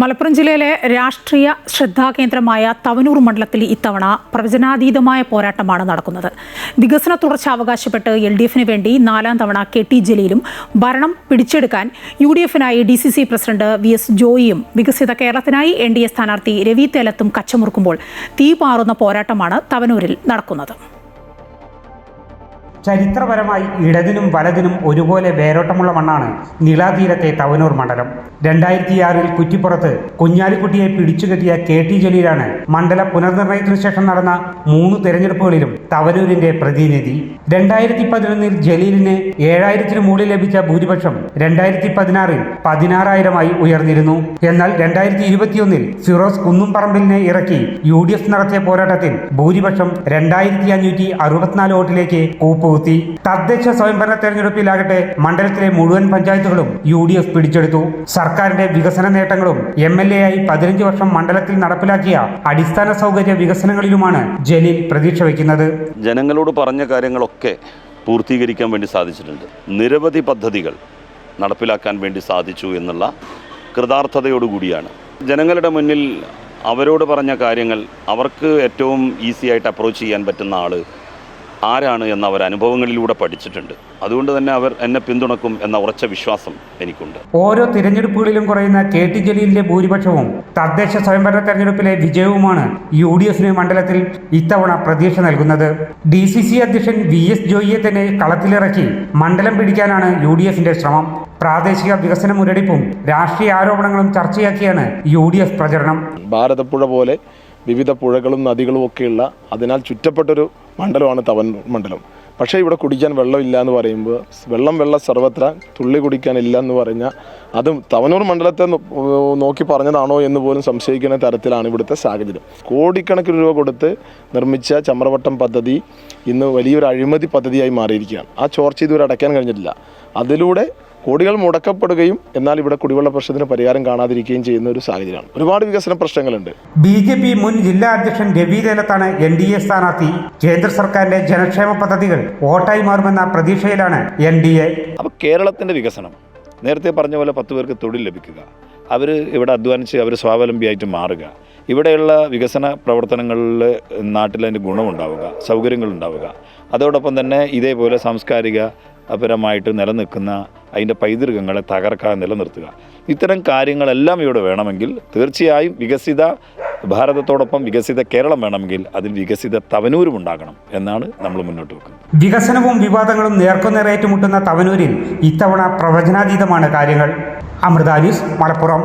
മലപ്പുറം ജില്ലയിലെ രാഷ്ട്രീയ ശ്രദ്ധാകേന്ദ്രമായ തവനൂർ മണ്ഡലത്തിൽ ഇത്തവണ പ്രവചനാതീതമായ പോരാട്ടമാണ് നടക്കുന്നത്. വികസന തുടർച്ച അവകാശപ്പെട്ട് LDFന് വേണ്ടി 4ാം തവണ KT ജലീലും ഭരണം പിടിച്ചെടുക്കാൻ UDFനായി DCC പ്രസിഡന്റ് VS ജോയിയും വികസിത കേരളത്തിനായി NDA സ്ഥാനാർത്ഥി രവി തേലത്തും കച്ചമുറുക്കുമ്പോൾ തീപാറുന്ന പോരാട്ടമാണ് തവനൂരിൽ നടക്കുന്നത്. ചരിത്രപരമായി ഇടതിനും വലതിനും ഒരുപോലെ വേരോട്ടമുള്ള മണ്ണാണ് നിളാതീരത്തെ തവനൂർ മണ്ഡലം. 2006 കുറ്റിപ്പുറത്ത് കുഞ്ഞാലിക്കുട്ടിയെ പിടിച്ചുകെട്ടിയ KT ജലീലാണ് മണ്ഡല പുനർനിർണയത്തിനു ശേഷം നടന്ന 3 തെരഞ്ഞെടുപ്പുകളിലും തവനൂരിന്റെ പ്രതിനിധി. 2011 ജലീലിന് 7000-ന് മുകളിൽ ലഭിച്ച ഭൂരിപക്ഷം 2016 16,000-ആയി ഉയർന്നിരുന്നു. എന്നാൽ 2021 ഫിറോസ് കുന്നുംപറമ്പിലിനെ ഇറക്കി UDF നടത്തിയ പോരാട്ടത്തിൽ ഭൂരിപക്ഷം 2564 വോട്ടിലേക്ക് കൂപ്പുകുത്തി. തദ്ദേശ സ്വയംഭരണ തെരഞ്ഞെടുപ്പിലാകട്ടെ മണ്ഡലത്തിലെ മുഴുവൻ പഞ്ചായത്തുകളും UDF പിടിച്ചെടുത്തു. സർക്കാരിന്റെ വികസന നേട്ടങ്ങളും MLA ആയി 15 വർഷം മണ്ഡലത്തിൽ നടപ്പിലാക്കിയ അടിസ്ഥാന സൗകര്യ വികസനങ്ങളിലുമാണ് ജലീൽ പ്രതീക്ഷ വയ്ക്കുന്നത്. ജനങ്ങളോട് പറഞ്ഞ കാര്യങ്ങളൊക്കെ പൂർത്തീകരിക്കാൻ വേണ്ടി സാധിച്ചിട്ടുണ്ട്. നിരവധി പദ്ധതികൾ നടപ്പിലാക്കാൻ വേണ്ടി സാധിച്ചു എന്നുള്ള കൃതാർത്ഥതയോടുകൂടിയാണ് ജനങ്ങളുടെ മുന്നിൽ അവരോട് പറഞ്ഞ കാര്യങ്ങൾ അവർക്ക് ഏറ്റവും ഈസി ആയിട്ട് അപ്രോച്ച് ചെയ്യാൻ പറ്റുന്ന ആൾ ആരാണ് എന്ന അവർ അനുഭവങ്ങളിലൂടെ പഠിച്ചിട്ടുണ്ട്. അതുകൊണ്ട് തന്നെ അവർ എന്നെ പിന്തുണക്കും എന്ന ഉറച്ച വിശ്വാസം എനിക്കുണ്ട്. ഓരോ തിരഞ്ഞെടുപ്പുകളിലും കുറയുന്ന KT ജലീലിന്റെ ഭൂരിപക്ഷവും തദ്ദേശ സ്വയംഭരണ തെരഞ്ഞെടുപ്പിലെ വിജയവുമാണ് UDFന് മണ്ഡലത്തിൽ ഇത്തവണ പ്രതീക്ഷ നൽകുന്നത്. DCC അധ്യക്ഷൻ VS ജോയിയെ തന്നെ കളത്തിലിറക്കി മണ്ഡലം പിടിക്കാനാണ് UDFന്റെ ശ്രമം. പ്രാദേശിക വികസന മുരടിപ്പും രാഷ്ട്രീയ ആരോപണങ്ങളും ചർച്ചയാക്കിയാണ് UDF പ്രചരണം. ഭാരതപ്പുഴ പോലെ വിവിധ പുഴകളും നദികളും ഒക്കെയുള്ള അതിനാൽ ചുറ്റപ്പെട്ടൊരു മണ്ഡലമാണ് തവനൂർ മണ്ഡലം. പക്ഷേ ഇവിടെ കുടിക്കാൻ വെള്ളമില്ല എന്ന് പറയുമ്പോൾ വെള്ളം സർവത്ര തുള്ളി കുടിക്കാനില്ല എന്ന് പറഞ്ഞാൽ അതും തവനൂർ മണ്ഡലത്തെ നോക്കി പറഞ്ഞതാണോ എന്ന് പോലും സംശയിക്കുന്ന തരത്തിലാണ് ഇവിടുത്തെ സാഹചര്യം. കോടിക്കണക്കിന് രൂപ കൊടുത്ത് നിർമ്മിച്ച ചമ്രവട്ടം പദ്ധതി ഇന്ന് വലിയൊരു അഴിമതി പദ്ധതിയായി മാറിയിരിക്കുകയാണ്. ആ ചോർച്ച ഇതുവരെ അടയ്ക്കാൻ കഴിഞ്ഞിട്ടില്ല. അതിലൂടെ കോടികൾ മുടക്കപ്പെടുകയും എന്നാൽ ഇവിടെ കുടിവെള്ള പ്രശ്നത്തിന് പരിഹാരം കാണാതിരിക്കുകയും ചെയ്യുന്ന ഒരു സാഹചര്യമാണ്. ഒരുപാട് വികസന പ്രശ്നങ്ങളുണ്ട്. BJP മുൻ ജില്ലാ അധ്യക്ഷൻ രവി തേലത്താണ് NDA സ്ഥാനാർത്ഥി. കേന്ദ്ര സർക്കാരിന്റെ ജനക്ഷേമ പദ്ധതികൾ വോട്ടായി മാറുമെന്ന പ്രതീക്ഷയിലാണ് NDA. അപ്പോൾ കേരളത്തിൻ്റെ വികസനം നേരത്തെ പറഞ്ഞ പോലെ 10 പേർക്ക് തൊഴിൽ ലഭിക്കുക, അവർ ഇവിടെ അധ്വാനിച്ച് അവർ സ്വാവലംബിയായിട്ട് മാറുക, ഇവിടെയുള്ള വികസന പ്രവർത്തനങ്ങളിൽ നാട്ടിലതിൻ്റെ ഗുണമുണ്ടാവുക, സൗകര്യങ്ങളുണ്ടാവുക, അതോടൊപ്പം തന്നെ ഇതേപോലെ സാംസ്കാരിക പരമായിട്ട് നിലനിൽക്കുന്ന അതിൻ്റെ പൈതൃകങ്ങളെ തകർക്കാതെ നിലനിർത്തുക. ഇത്തരം കാര്യങ്ങളെല്ലാം ഇവിടെ വേണമെങ്കിൽ തീർച്ചയായും വികസിത ഭാരതത്തോടൊപ്പം വികസിത കേരളം വേണമെങ്കിൽ അതിൽ വികസിത തവനൂരും ഉണ്ടാകണം എന്നാണ് നമ്മൾ മുന്നോട്ട് വെക്കുന്നത്. വികസനവും വിവാദങ്ങളും നേർക്കുനേർ ഏറ്റുമുട്ടുന്ന തവനൂരിൽ ഇത്തവണ പ്രവചനാതീതമാണ് കാര്യങ്ങൾ. അമൃത ന്യൂസ്, മലപ്പുറം.